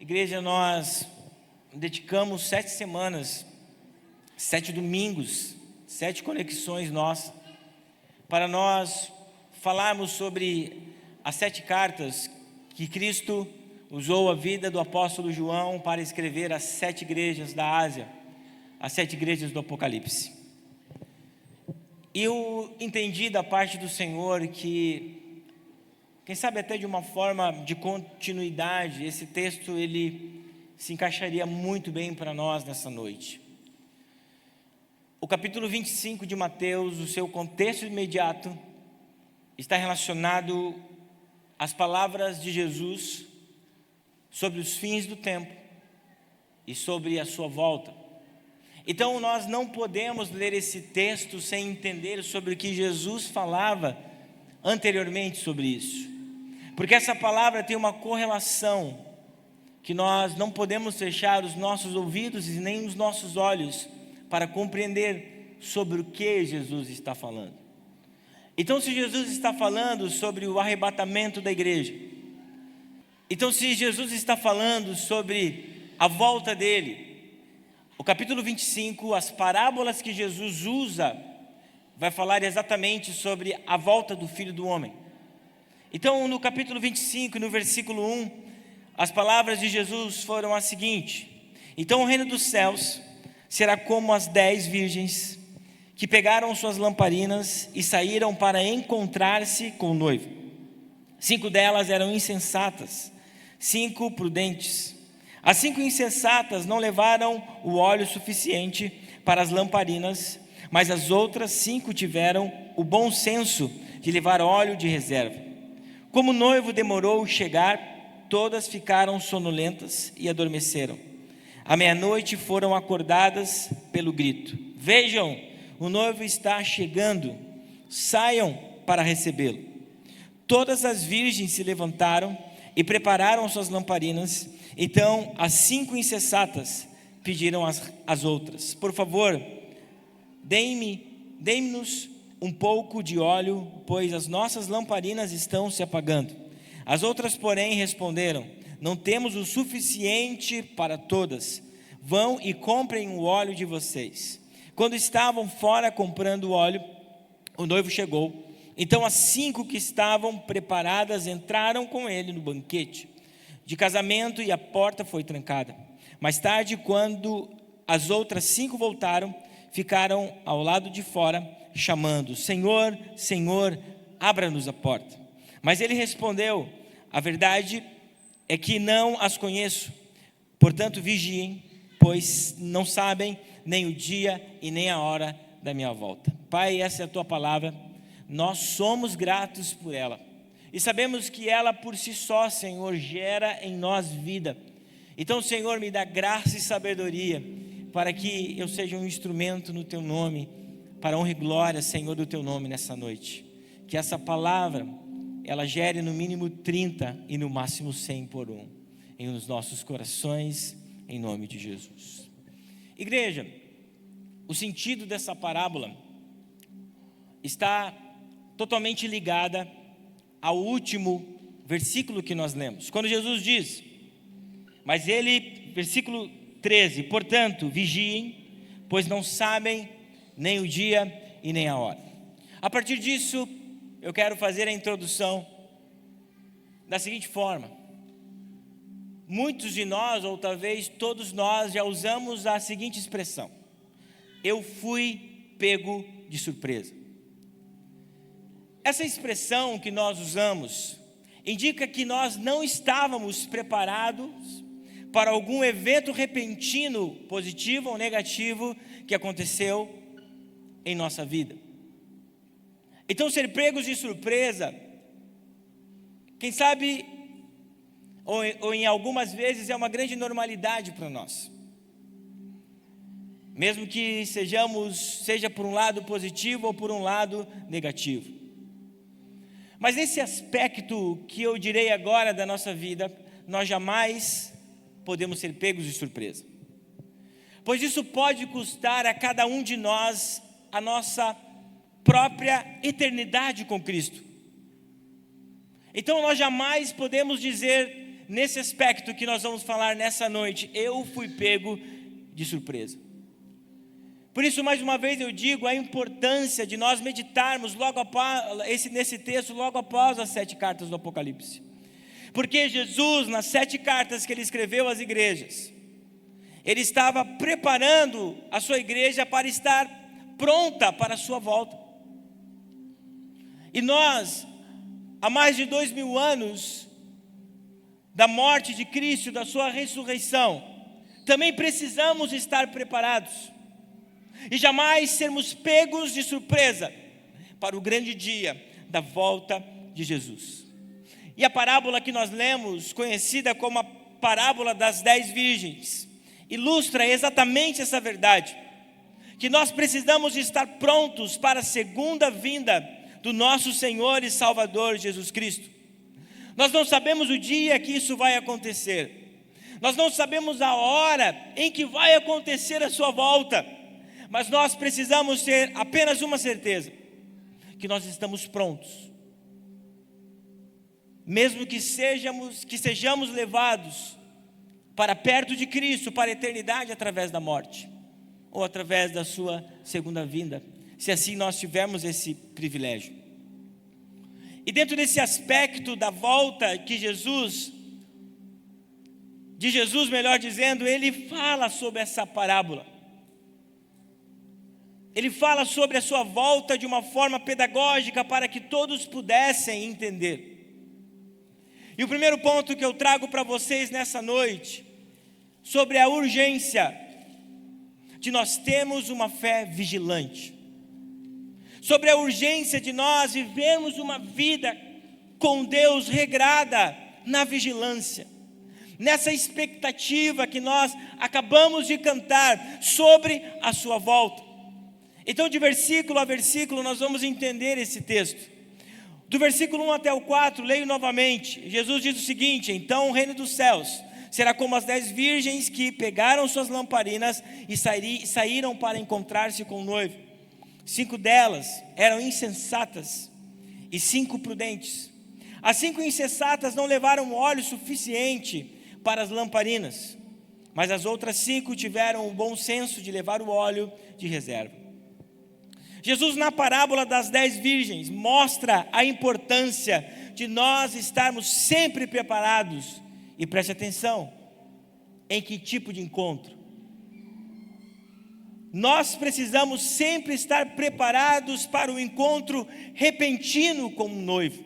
Igreja, nós dedicamos 7 semanas, 7 domingos, 7 conexões nossas, para nós falarmos sobre as 7 cartas que Cristo usou a vida do apóstolo João para escrever as 7 igrejas da Ásia, as 7 igrejas do Apocalipse. Eu entendi da parte do Senhor que, quem sabe até de uma forma de continuidade, esse texto ele se encaixaria muito bem para nós nessa noite. O capítulo 25 de Mateus, o seu contexto imediato, está relacionado às palavras de Jesus sobre os fins do tempo e sobre a sua volta. Então nós não podemos ler esse texto sem entender sobre o que Jesus falava anteriormente sobre isso. Porque essa palavra tem uma correlação que nós não podemos fechar os nossos ouvidos e nem os nossos olhos para compreender sobre o que Jesus está falando. Então, se Jesus está falando sobre o arrebatamento da igreja, então se Jesus está falando sobre a volta dele, o capítulo 25, as parábolas que Jesus usa, vai falar exatamente sobre a volta do Filho do Homem. Então, no capítulo 25, no versículo 1, as palavras de Jesus foram as seguintes: então o reino dos céus será como as 10 virgens que pegaram suas lamparinas e saíram para encontrar-se com o noivo. 5 delas eram insensatas, 5 prudentes. As 5 insensatas não levaram o óleo suficiente para as lamparinas, mas as outras 5 tiveram o bom senso de levar óleo de reserva. Como o noivo demorou a chegar, todas ficaram sonolentas e adormeceram. À meia-noite foram acordadas pelo grito: vejam, o noivo está chegando, saiam para recebê-lo. Todas as virgens se levantaram e prepararam suas lamparinas. Então as 5 insensatas pediram às outras: por favor, deem-nos um pouco de óleo, pois as nossas lamparinas estão se apagando. As outras, porém, responderam: não temos o suficiente para todas. Vão e comprem o óleo de vocês. Quando estavam fora comprando o óleo, o noivo chegou. Então as 5 que estavam preparadas entraram com ele no banquete de casamento e a porta foi trancada. Mais tarde, quando as outras 5 voltaram, ficaram ao lado de fora, chamando: Senhor, Senhor, abra-nos a porta. Mas ele respondeu: a verdade é que não as conheço. Portanto, vigiem, pois não sabem nem o dia e nem a hora da minha volta. Pai, essa é a tua palavra. Nós somos gratos por ela. E sabemos que ela por si só, Senhor, gera em nós vida. Então, Senhor, me dá graça e sabedoria para que eu seja um instrumento no teu nome, para a honra e glória, Senhor, do teu nome nessa noite. Que essa palavra, ela gere no mínimo 30 e no máximo 100 por 1 em os nossos corações, em nome de Jesus. Igreja, o sentido dessa parábola está totalmente ligada ao último versículo que nós lemos. Quando Jesus diz, mas ele, versículo 13, portanto, vigiem, pois não sabem nem o dia e nem a hora. A partir disso, eu quero fazer a introdução da seguinte forma: muitos de nós, ou talvez todos nós, já usamos a seguinte expressão: eu fui pego de surpresa. Essa expressão que nós usamos indica que nós não estávamos preparados para algum evento repentino, positivo ou negativo, que aconteceu em nossa vida. Então, ser pegos de surpresa, quem sabe, ou em algumas vezes, é uma grande normalidade para nós. Mesmo que seja por um lado positivo ou por um lado negativo. Mas nesse aspecto que eu direi agora da nossa vida, nós jamais podemos ser pegos de surpresa. Pois isso pode custar a cada um de nós a nossa própria eternidade com Cristo. Então nós jamais podemos dizer nesse aspecto que nós vamos falar nessa noite, eu fui pego de surpresa. Por isso, mais uma vez eu digo a importância de nós meditarmos nesse texto logo após as 7 cartas do Apocalipse. Porque Jesus, nas 7 cartas que ele escreveu às igrejas, ele estava preparando a sua igreja para estar pronta para a sua volta. E nós, há mais de 2000 anos da morte de Cristo, da sua ressurreição, também precisamos estar preparados e jamais sermos pegos de surpresa para o grande dia da volta de Jesus. E a parábola que nós lemos, conhecida como a parábola das 10 virgens, ilustra exatamente essa verdade, que nós precisamos estar prontos para a segunda vinda do nosso Senhor e Salvador Jesus Cristo. Nós não sabemos o dia que isso vai acontecer, nós não sabemos a hora em que vai acontecer a sua volta, mas nós precisamos ter apenas uma certeza, que nós estamos prontos. Mesmo que sejamos levados para perto de Cristo, para a eternidade através da morte, ou através da sua segunda vinda, se assim nós tivermos esse privilégio. E dentro desse aspecto da volta de Jesus, melhor dizendo, ele fala sobre essa parábola. Ele fala sobre a sua volta de uma forma pedagógica para que todos pudessem entender. E o primeiro ponto que eu trago para vocês nessa noite, sobre a urgência de nós termos uma fé vigilante, sobre a urgência de nós vivermos uma vida com Deus regrada na vigilância, nessa expectativa que nós acabamos de cantar sobre a sua volta. Então, de versículo a versículo, nós vamos entender esse texto. Do versículo 1 até o 4, leio novamente. Jesus diz o seguinte: então o reino dos céus será como as 10 virgens que pegaram suas lamparinas e saíram para encontrar-se com o noivo. 5 delas eram insensatas e 5 prudentes. As 5 insensatas não levaram óleo suficiente para as lamparinas, mas as outras 5 tiveram o bom senso de levar o óleo de reserva. Jesus, na parábola das 10 virgens, mostra a importância de nós estarmos sempre preparados. E preste atenção, em que tipo de encontro? Nós precisamos sempre estar preparados para o encontro repentino com um noivo.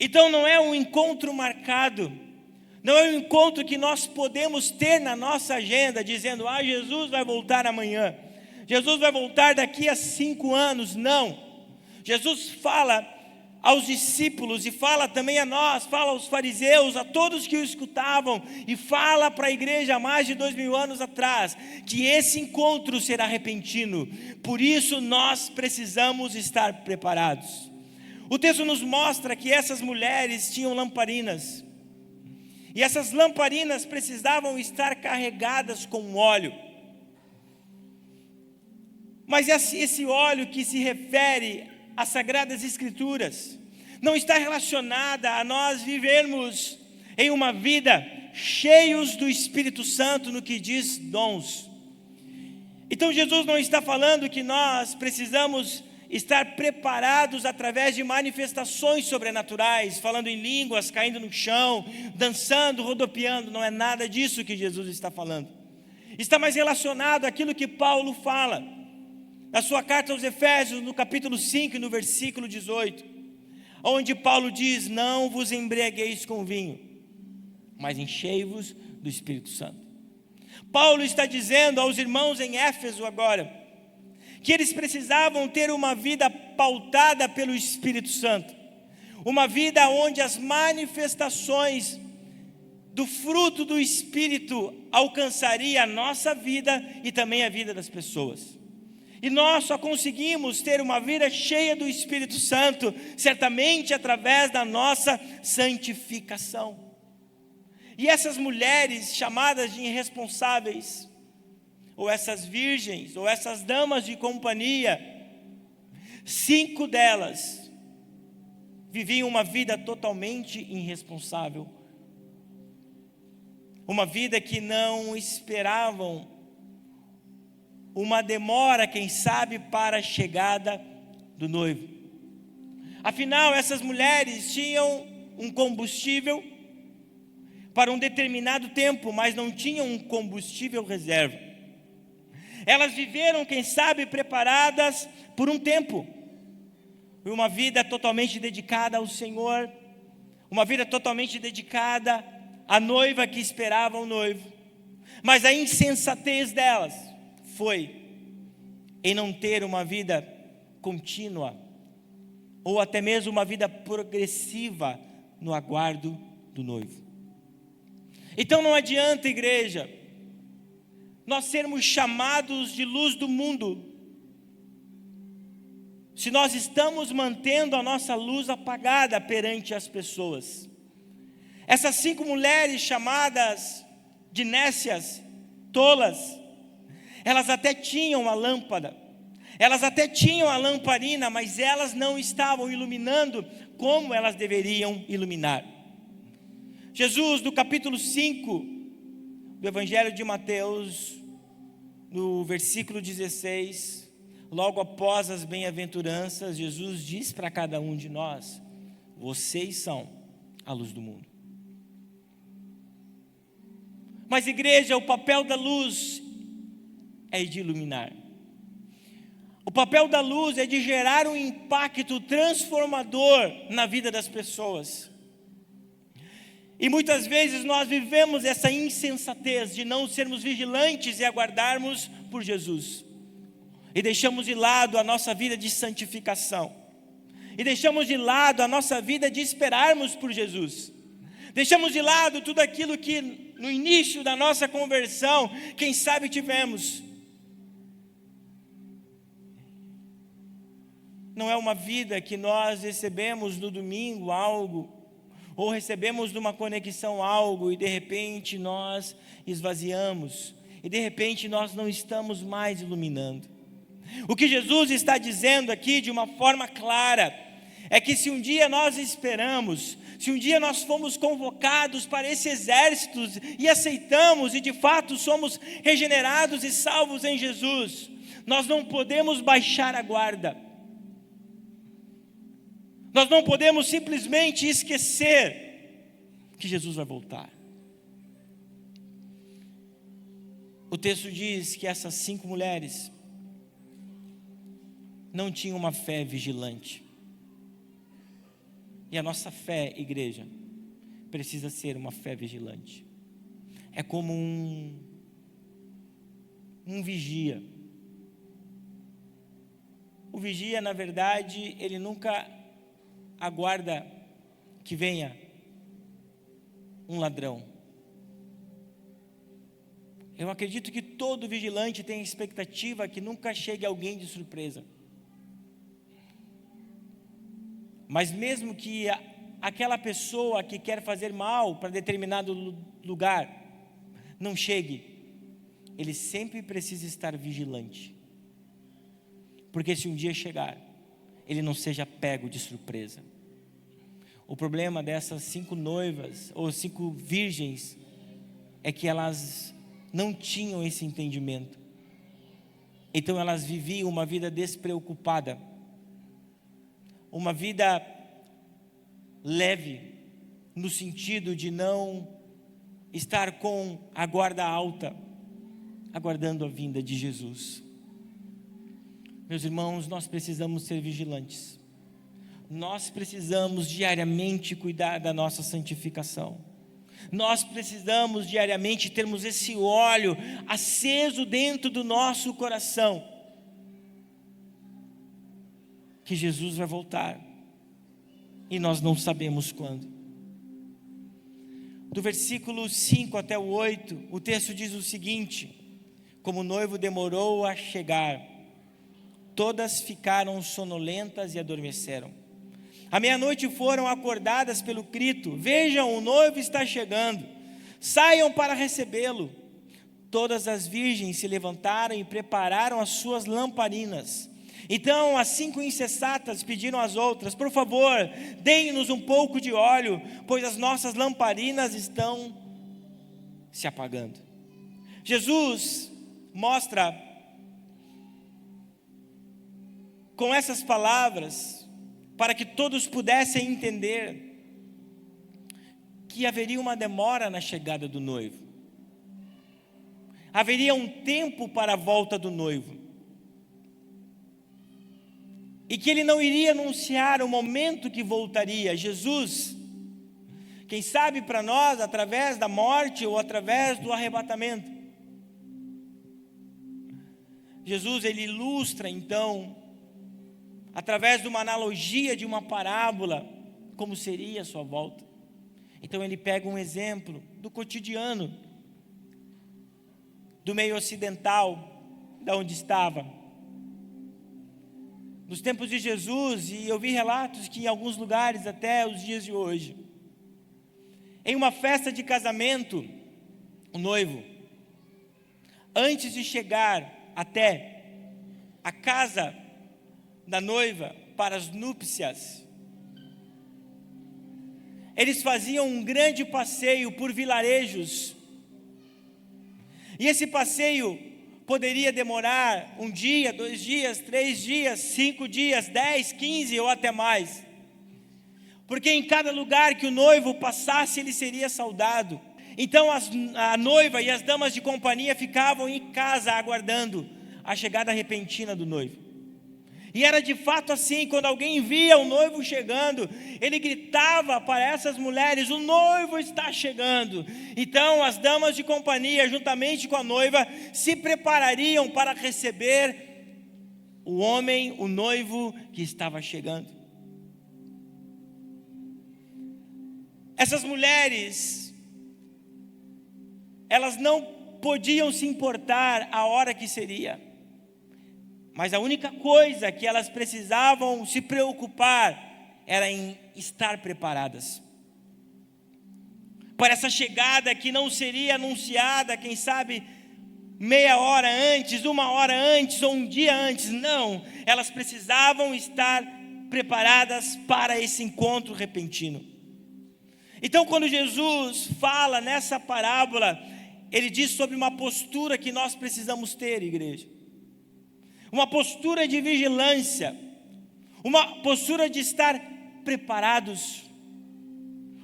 Então não é um encontro marcado, não é um encontro que nós podemos ter na nossa agenda, dizendo, Jesus vai voltar amanhã, Jesus vai voltar daqui a 5 anos, não. Jesus fala aos discípulos e fala também a nós, fala aos fariseus, a todos que o escutavam, e fala para a igreja há mais de 2000 anos atrás, que esse encontro será repentino, por isso nós precisamos estar preparados. O texto nos mostra que essas mulheres tinham lamparinas, e essas lamparinas precisavam estar carregadas com óleo. Mas esse óleo que se refere às Sagradas Escrituras não está relacionada a nós vivermos em uma vida cheios do Espírito Santo no que diz dons. Então Jesus não está falando que nós precisamos estar preparados através de manifestações sobrenaturais, falando em línguas, caindo no chão, dançando, rodopiando. Não é nada disso que Jesus está falando. Está mais relacionado àquilo que Paulo fala na sua carta aos Efésios, no capítulo 5, no versículo 18, onde Paulo diz, não vos embriagueis com vinho, mas enchei-vos do Espírito Santo. Paulo está dizendo aos irmãos em Éfeso agora, que eles precisavam ter uma vida pautada pelo Espírito Santo, uma vida onde as manifestações do fruto do Espírito alcançaria a nossa vida e também a vida das pessoas. E nós só conseguimos ter uma vida cheia do Espírito Santo, certamente através da nossa santificação. E essas mulheres chamadas de irresponsáveis, ou essas virgens, ou essas damas de companhia, 5 delas viviam uma vida totalmente irresponsável uma vida que não esperavam uma demora, quem sabe, para a chegada do noivo. Afinal, essas mulheres tinham um combustível para um determinado tempo, mas não tinham um combustível reserva. Elas viveram, quem sabe, preparadas por um tempo, uma vida totalmente dedicada ao Senhor, uma vida totalmente dedicada à noiva que esperava o noivo. Mas a insensatez delas foi em não ter uma vida contínua, ou até mesmo uma vida progressiva no aguardo do noivo. Então não adianta, igreja, nós sermos chamados de luz do mundo, se nós estamos mantendo a nossa luz apagada perante as pessoas. Essas 5 mulheres chamadas de nécias, tolas, elas até tinham a lâmpada, elas até tinham a lamparina, mas elas não estavam iluminando como elas deveriam iluminar. Jesus, no capítulo 5 do Evangelho de Mateus, no versículo 16, logo após as bem-aventuranças, Jesus diz para cada um de nós: vocês são a luz do mundo. Mas, igreja, o papel da luz é de iluminar. O papel da luz é de gerar um impacto transformador na vida das pessoas. E muitas vezes nós vivemos essa insensatez de não sermos vigilantes e aguardarmos por Jesus. E deixamos de lado a nossa vida de santificação. E deixamos de lado a nossa vida de esperarmos por Jesus. Deixamos de lado tudo aquilo que no início da nossa conversão, quem sabe tivemos. Não é uma vida que nós recebemos no domingo algo, ou recebemos numa conexão algo, e de repente nós esvaziamos, e de repente nós não estamos mais iluminando. O que Jesus está dizendo aqui de uma forma clara, é que se um dia nós esperamos, se um dia nós fomos convocados para esse exército e aceitamos e de fato somos regenerados e salvos em Jesus, nós não podemos baixar a guarda. Nós não podemos simplesmente esquecer que Jesus vai voltar. O texto diz que essas 5 mulheres não tinham uma fé vigilante. E a nossa fé, igreja, precisa ser uma fé vigilante. É como um vigia. O vigia, na verdade, ele nunca aguarda que venha um ladrão. Eu acredito que todo vigilante tem a expectativa que nunca chegue alguém de surpresa. Mas mesmo que aquela pessoa que quer fazer mal para determinado lugar não chegue, ele sempre precisa estar vigilante. Porque se um dia chegar, ele não seja pego de surpresa. O problema dessas 5 noivas, ou 5 virgens, é que elas não tinham esse entendimento. Então elas viviam uma vida despreocupada, uma vida leve, no sentido de não estar com a guarda alta, aguardando a vinda de Jesus. Meus irmãos, nós precisamos ser vigilantes. Nós precisamos diariamente cuidar da nossa santificação. Nós precisamos diariamente termos esse óleo aceso dentro do nosso coração, que Jesus vai voltar e nós não sabemos quando. Do versículo 5 até o 8, o texto diz o seguinte: como o noivo demorou a chegar, todas ficaram sonolentas e adormeceram. À meia-noite foram acordadas pelo grito: vejam, o noivo está chegando, saiam para recebê-lo. Todas as virgens se levantaram e prepararam as suas lamparinas. Então as 5 insensatas pediram às outras: por favor, deem-nos um pouco de óleo, pois as nossas lamparinas estão se apagando. Jesus mostra com essas palavras, para que todos pudessem entender que haveria uma demora na chegada do noivo. Haveria um tempo para a volta do noivo. E que ele não iria anunciar o momento que voltaria. Jesus, quem sabe para nós, através da morte ou através do arrebatamento. Jesus, ele ilustra então, através de uma analogia, de uma parábola, como seria a sua volta. Então ele pega um exemplo do cotidiano, do meio ocidental, da onde estava. Nos tempos de Jesus, e eu vi relatos que em alguns lugares até os dias de hoje, em uma festa de casamento, o noivo, antes de chegar até a casa da noiva para as núpcias, eles faziam um grande passeio por vilarejos, e esse passeio poderia demorar 1 dia, 2 dias, 3 dias, 5 dias, 10, 15 ou até mais, porque em cada lugar que o noivo passasse, ele seria saudado. Então a noiva e as damas de companhia ficavam em casa aguardando a chegada repentina do noivo. E era de fato assim, quando alguém via o noivo chegando, ele gritava para essas mulheres: o noivo está chegando. Então as damas de companhia, juntamente com a noiva, se preparariam para receber o homem, o noivo que estava chegando. Essas mulheres, elas não podiam se importar a hora que seria, mas a única coisa que elas precisavam se preocupar era em estar preparadas para essa chegada que não seria anunciada, quem sabe, meia hora antes, 1 hora antes ou 1 dia antes. Não, elas precisavam estar preparadas para esse encontro repentino. Então, quando Jesus fala nessa parábola, ele diz sobre uma postura que nós precisamos ter, igreja. Uma postura de vigilância, uma postura de estar preparados,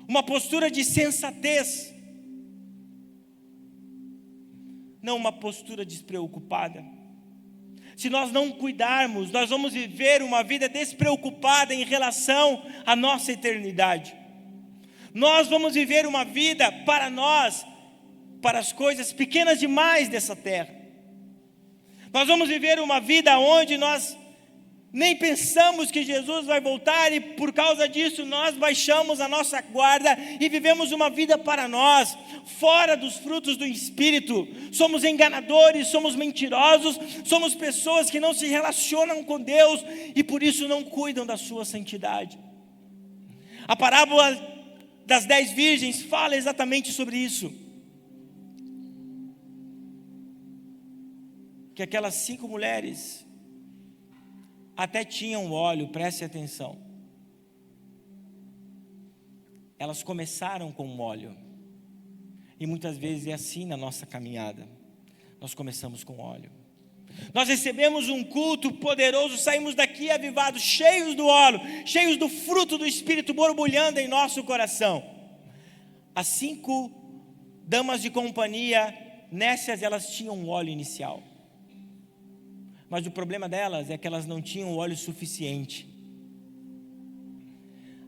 uma postura de sensatez, não uma postura despreocupada. Se nós não cuidarmos, nós vamos viver uma vida despreocupada em relação à nossa eternidade. Nós vamos viver uma vida para nós, para as coisas pequenas demais dessa terra. Nós vamos viver uma vida onde nós nem pensamos que Jesus vai voltar, e por causa disso nós baixamos a nossa guarda e vivemos uma vida para nós, fora dos frutos do Espírito. Somos enganadores, somos mentirosos, somos pessoas que não se relacionam com Deus e por isso não cuidam da sua santidade. A parábola das 10 virgens fala exatamente sobre isso. Que aquelas 5 mulheres até tinham óleo, preste atenção. Elas começaram com óleo. E muitas vezes é assim na nossa caminhada. Nós começamos com óleo. Nós recebemos um culto poderoso, saímos daqui avivados, cheios do óleo, cheios do fruto do Espírito borbulhando em nosso coração. As 5 damas de companhia, nessas elas tinham um óleo inicial. Mas o problema delas é que elas não tinham óleo suficiente.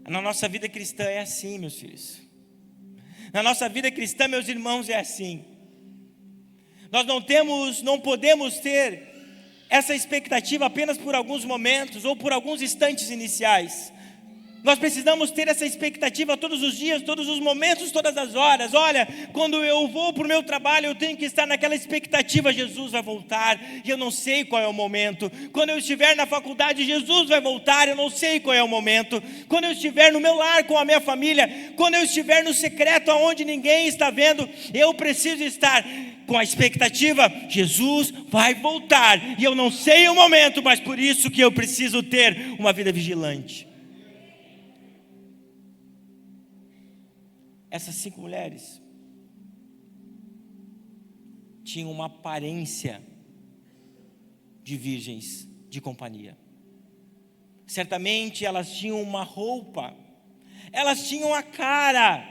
Na nossa vida cristã é assim, meus filhos. Na nossa vida cristã, meus irmãos, é assim. Nós não podemos ter essa expectativa apenas por alguns momentos ou por alguns instantes iniciais. Nós precisamos ter essa expectativa todos os dias, todos os momentos, todas as horas. Olha, quando eu vou para o meu trabalho, eu tenho que estar naquela expectativa: Jesus vai voltar e eu não sei qual é o momento. Quando eu estiver na faculdade, Jesus vai voltar, eu não sei qual é o momento. Quando eu estiver no meu lar com a minha família, quando eu estiver no secreto aonde ninguém está vendo, eu preciso estar com a expectativa: Jesus vai voltar e eu não sei o momento, mas por isso que eu preciso ter uma vida vigilante. Essas 5 mulheres, tinham uma aparência de virgens de companhia. Certamente elas tinham uma roupa, elas tinham a cara,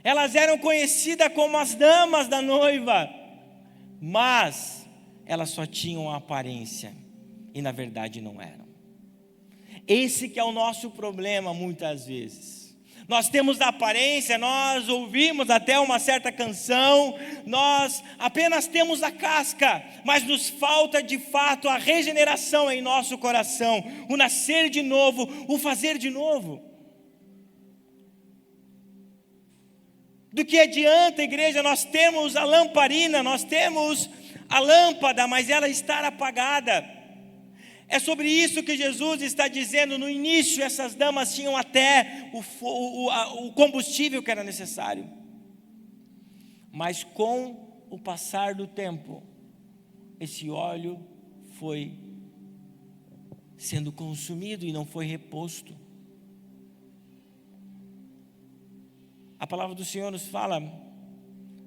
elas eram conhecidas como as damas da noiva, mas elas só tinham a aparência e na verdade não eram. Esse que é o nosso problema muitas vezes. Nós temos a aparência, nós ouvimos até uma certa canção, nós apenas temos a casca, mas nos falta de fato a regeneração em nosso coração, o nascer de novo, o fazer de novo. Do que adianta, igreja, nós temos a lamparina, nós temos a lâmpada, mas ela está apagada. É sobre isso que Jesus está dizendo. No início, essas damas tinham até o combustível que era necessário. Mas com o passar do tempo, esse óleo foi sendo consumido e não foi reposto. A palavra do Senhor nos fala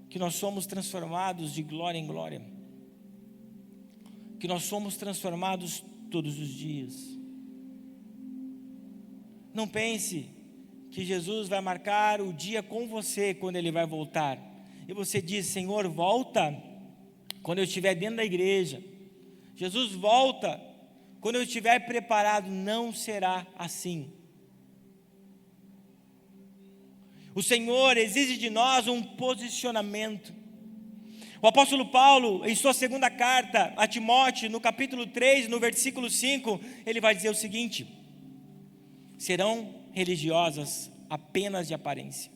que nós somos transformados de glória em glória. Que nós somos transformados todos os dias. Não pense que Jesus vai marcar o dia com você quando Ele vai voltar. E você diz: Senhor, volta quando eu estiver dentro da igreja. Jesus, volta quando eu estiver preparado. Não será assim. O Senhor exige de nós um posicionamento. O apóstolo Paulo, em sua segunda carta a Timóteo, no capítulo 3, no versículo 5, ele vai dizer o seguinte: serão religiosas apenas de aparência,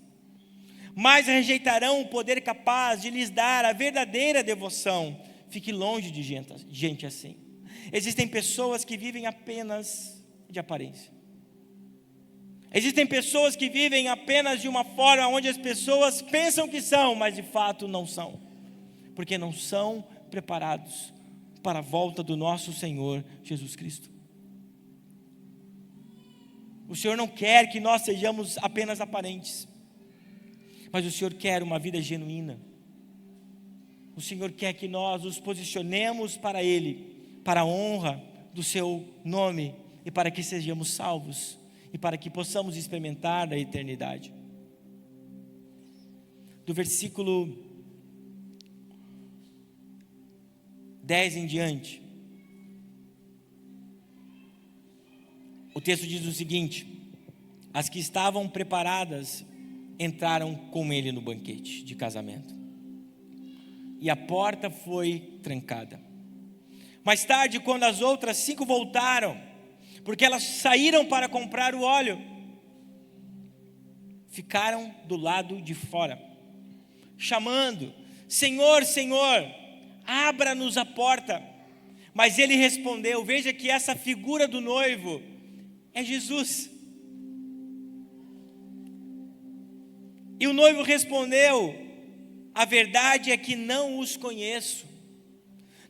mas rejeitarão o poder capaz de lhes dar a verdadeira devoção. Fique longe de gente assim. Existem pessoas que vivem apenas de aparência. Existem pessoas que vivem apenas de uma forma onde as pessoas pensam que são, mas de fato não são. Porque não são preparados para a volta do nosso Senhor Jesus Cristo. O Senhor não quer que nós sejamos apenas aparentes, mas o Senhor quer uma vida genuína. O Senhor quer que nós nos posicionemos para Ele, para a honra do Seu nome, e para que sejamos salvos, e para que possamos experimentar a eternidade. Do versículo 10 em diante, o texto diz o seguinte: as que estavam preparadas entraram com ele no banquete de casamento, e a porta foi trancada. Mais tarde, quando as outras 5 voltaram, porque elas saíram para comprar o óleo, ficaram do lado de fora, chamando: Senhor, Senhor, abra-nos a porta. Mas ele respondeu, veja que essa figura do noivo é Jesus. E o noivo respondeu: a verdade é que não os conheço.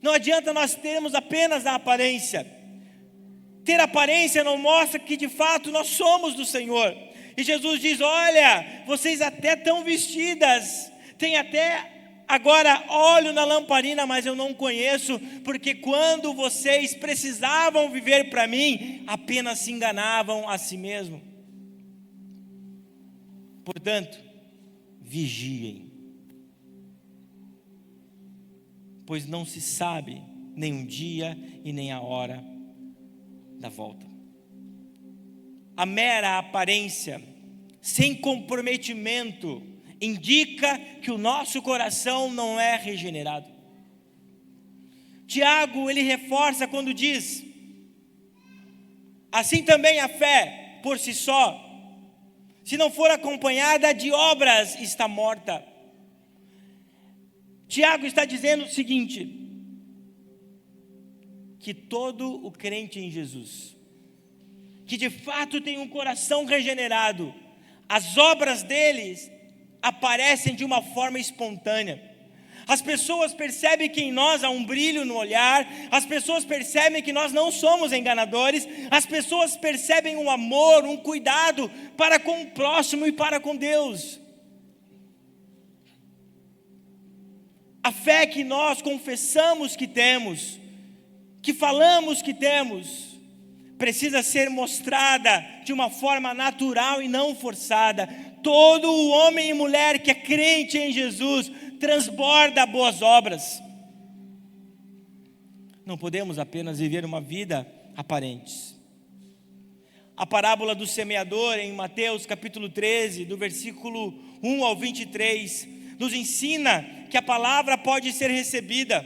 Não adianta nós termos apenas a aparência. Ter aparência não mostra que de fato nós somos do Senhor. E Jesus diz: olha, vocês até estão vestidas, tem até agora óleo na lamparina, mas eu não conheço, porque quando vocês precisavam viver para mim, apenas se enganavam a si mesmo. Portanto, vigiem, pois não se sabe nem o dia e nem a hora da volta. A mera aparência, sem comprometimento, indica que o nosso coração não é regenerado. Tiago, ele reforça quando diz: assim também a fé, por si só, se não for acompanhada de obras, está morta. Tiago está dizendo o seguinte: que todo o crente em Jesus, que de fato tem um coração regenerado, as obras deles aparecem de uma forma espontânea. As pessoas percebem que em nós há um brilho no olhar, as pessoas percebem que nós não somos enganadores, as pessoas percebem um amor, um cuidado para com o próximo e para com Deus. A fé que nós confessamos que temos, que falamos que temos, precisa ser mostrada de uma forma natural e não forçada. Todo o homem e mulher que é crente em Jesus transborda boas obras. Não podemos apenas viver uma vida aparente. A parábola do semeador em Mateus capítulo 13, do versículo 1 ao 23, nos ensina que a palavra pode ser recebida,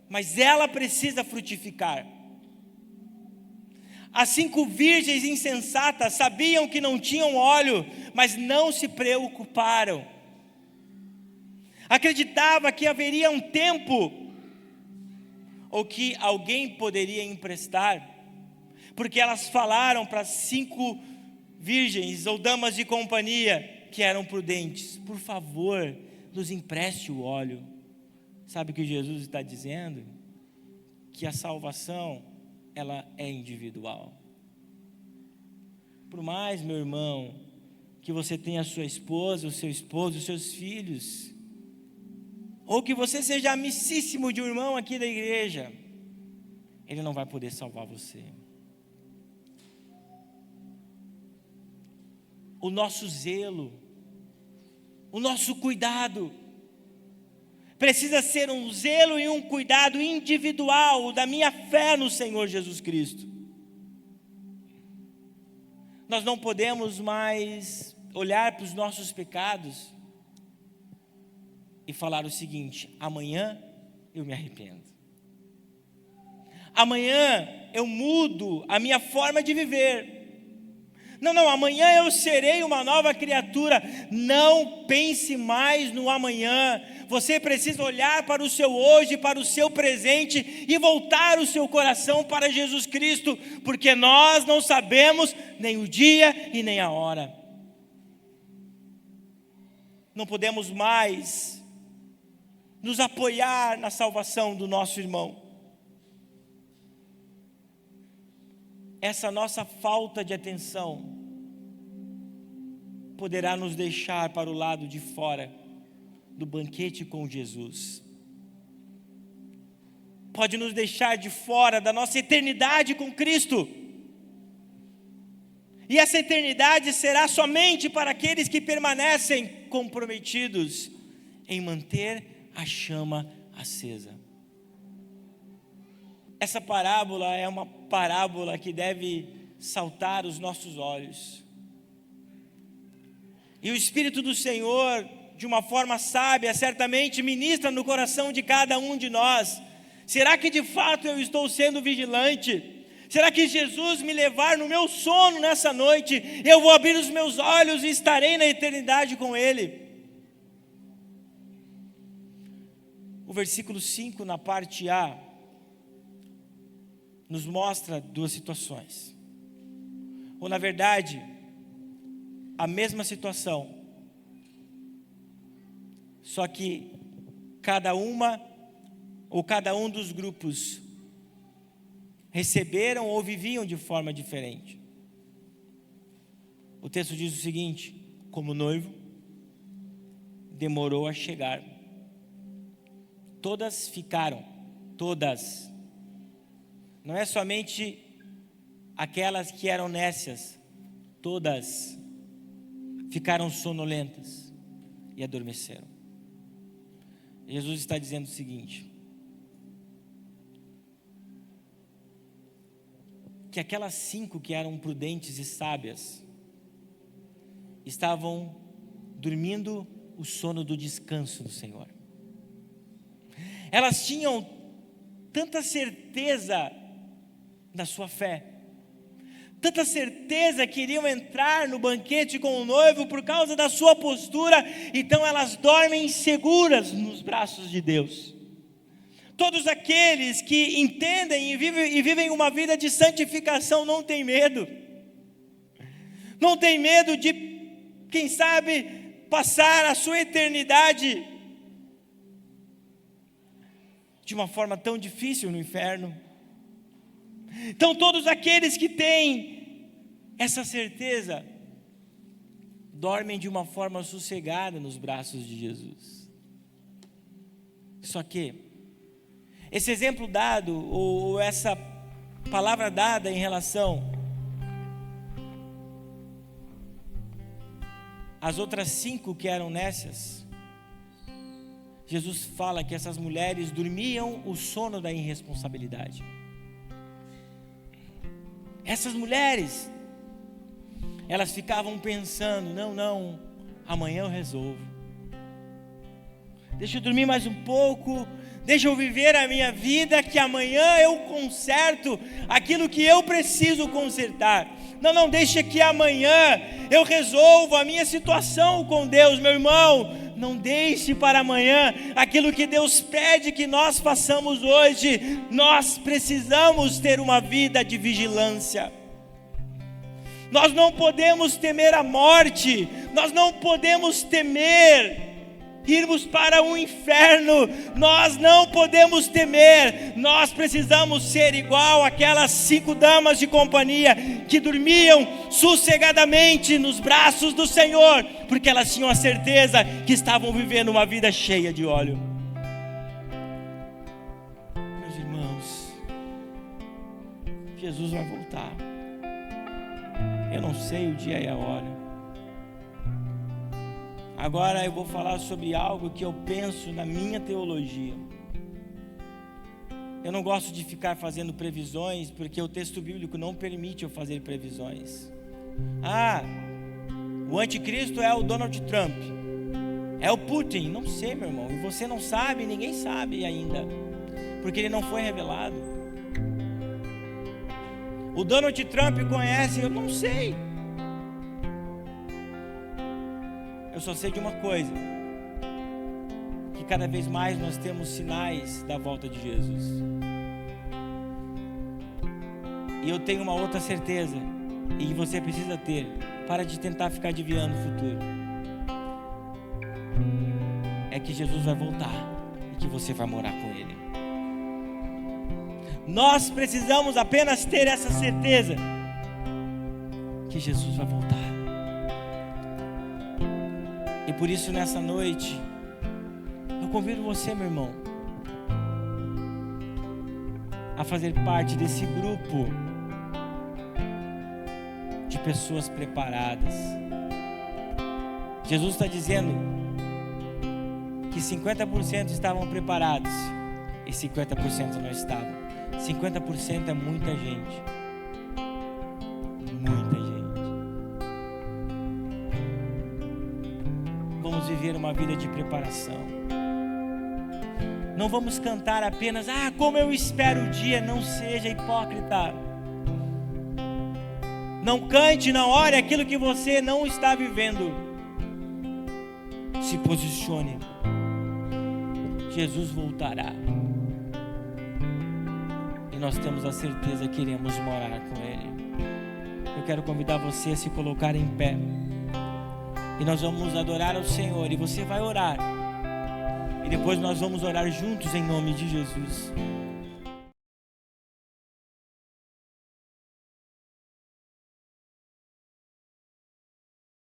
mas ela precisa frutificar. As 5 virgens insensatas sabiam que não tinham óleo, mas não se preocuparam. Acreditava que haveria um tempo, ou que alguém poderia emprestar, porque elas falaram para as 5 virgens ou damas de companhia que eram prudentes: por favor, nos empreste o óleo. Sabe o que Jesus está dizendo? Que a salvação, ela é individual. Por mais, meu irmão, que você tenha a sua esposa, o seu esposo, os seus filhos, ou que você seja amicíssimo de um irmão aqui da igreja, ele não vai poder salvar você. O nosso zelo, o nosso cuidado, precisa ser um zelo e um cuidado individual da minha fé no Senhor Jesus Cristo. Nós não podemos mais olhar para os nossos pecados e falar o seguinte: amanhã eu me arrependo. Amanhã eu mudo a minha forma de viver. Não, amanhã eu serei uma nova criatura. Não pense mais no amanhã. Você precisa olhar para o seu hoje, para o seu presente e voltar o seu coração para Jesus Cristo, porque nós não sabemos nem o dia e nem a hora. Não podemos mais nos apoiar na salvação do nosso irmão. Essa nossa falta de atenção poderá nos deixar para o lado de fora do banquete com Jesus. Pode nos deixar de fora da nossa eternidade com Cristo. E essa eternidade será somente para aqueles que permanecem comprometidos em manter a chama acesa. Essa parábola é uma parábola que deve saltar os nossos olhos. E o Espírito do Senhor, de uma forma sábia, certamente ministra no coração de cada um de nós. Será que de fato eu estou sendo vigilante? Será que Jesus me levar no meu sono nessa noite, eu vou abrir os meus olhos e estarei na eternidade com Ele? O versículo 5, na parte A, nos mostra 2 situações. Ou na verdade, a mesma situação, só que cada um dos grupos receberam ou viviam de forma diferente. O texto diz o seguinte: como noivo, demorou a chegar. Todas ficaram, todas. Não é somente aquelas que eram nécias, todas ficaram sonolentas e adormeceram. Jesus está dizendo o seguinte: que aquelas 5 que eram prudentes e sábias estavam dormindo o sono do descanso do Senhor. Elas tinham tanta certeza da sua fé, tanta certeza que iriam entrar no banquete com o noivo por causa da sua postura, então elas dormem seguras nos braços de Deus. Todos aqueles que entendem e vivem uma vida de santificação não têm medo. Não têm medo de, quem sabe, passar a sua eternidade de uma forma tão difícil no inferno. Então todos aqueles que têm essa certeza dormem de uma forma sossegada nos braços de Jesus. Só que esse exemplo dado, ou essa palavra dada em relação às outras 5 que eram nécias, Jesus fala que essas mulheres dormiam o sono da irresponsabilidade. Essas mulheres, elas ficavam pensando, não, amanhã eu resolvo. Deixa eu dormir mais um pouco, deixa eu viver a minha vida, que amanhã eu conserto aquilo que eu preciso consertar. Não, deixa que amanhã eu resolvo a minha situação com Deus, meu irmão. Não deixe para amanhã aquilo que Deus pede que nós façamos hoje. Nós precisamos ter uma vida de vigilância. Nós não podemos temer a morte, nós não podemos temer irmos para o inferno, nós não podemos temer. Nós precisamos ser igual aquelas 5 damas de companhia que dormiam sossegadamente nos braços do Senhor, porque elas tinham a certeza que estavam vivendo uma vida cheia de óleo. Meus irmãos, Jesus vai voltar. Eu não sei o dia e a hora. Agora eu vou falar sobre algo que eu penso na minha teologia. Eu não gosto de ficar fazendo previsões, porque o texto bíblico não permite eu fazer previsões. O anticristo é o Donald Trump, é o Putin. Não sei, meu irmão, e você não sabe, ninguém sabe ainda, porque ele não foi revelado. O Donald Trump conhece, eu não sei. Eu só sei de uma coisa, que cada vez mais nós temos sinais da volta de Jesus. E eu tenho uma outra certeza, e você precisa ter, para de tentar ficar adivinhando o futuro. É que Jesus vai voltar, e que você vai morar com Ele. Nós precisamos apenas ter essa certeza, que Jesus vai voltar. E por isso nessa noite, eu convido você, meu irmão, a fazer parte desse grupo de pessoas preparadas. Jesus está dizendo que 50% estavam preparados e 50% não estavam. 50% é muita gente. Muita gente. Vamos viver uma vida de preparação. Não vamos cantar apenas, como eu espero o dia. Não seja hipócrita. Não cante, não ore aquilo que você não está vivendo. Se posicione. Jesus voltará. E nós temos a certeza que iremos morar com Ele. Eu quero convidar você a se colocar em pé. E nós vamos adorar ao Senhor. E você vai orar. E depois nós vamos orar juntos em nome de Jesus.